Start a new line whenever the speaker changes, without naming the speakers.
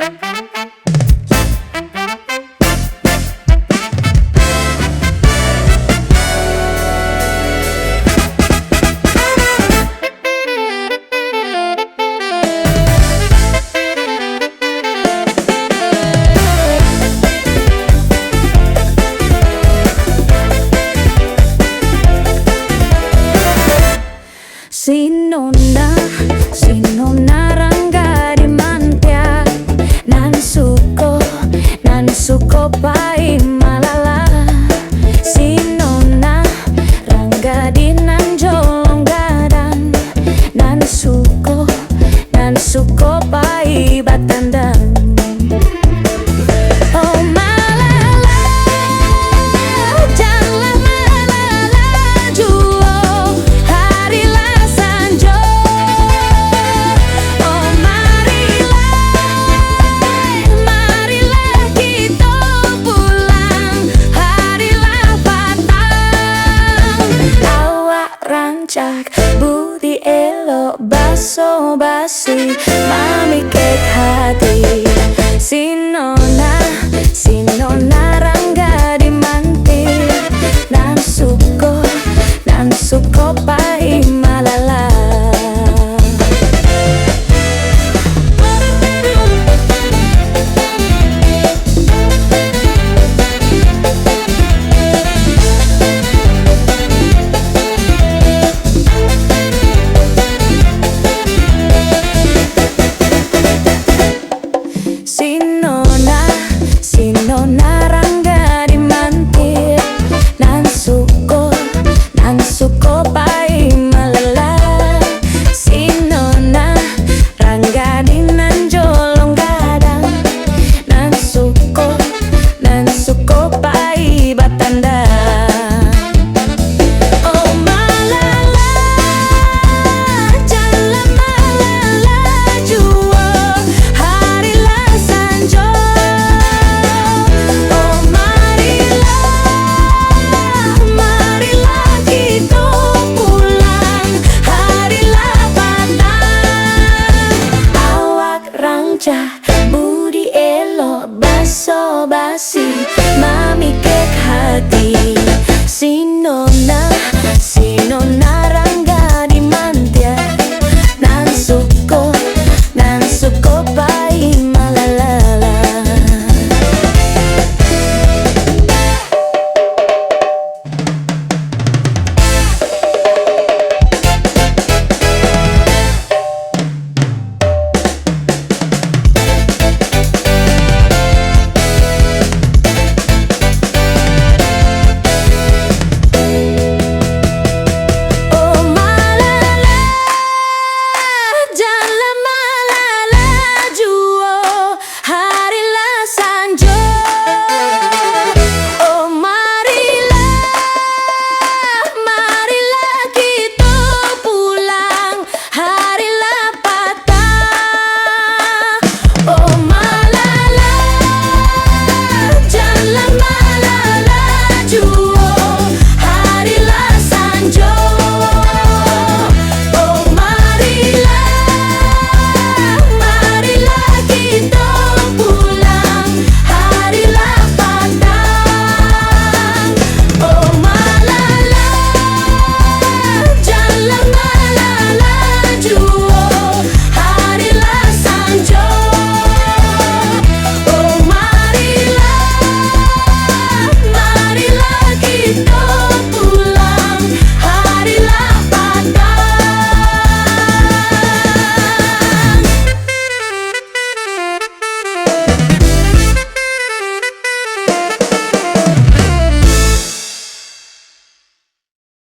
Si nonna rangga di mantia nan suko pai malala. Si nonna rangga di nan jolong gadang nan suko pai batandang. Budi elok baso basi mami kek hati. Si nonna rangga di manti nan suko pai malala. Si nonna rangga di mantir nan suko pai malala. Si nonna rangga di nan jolong gadang nan suko pai batanda. Budi elok baso basi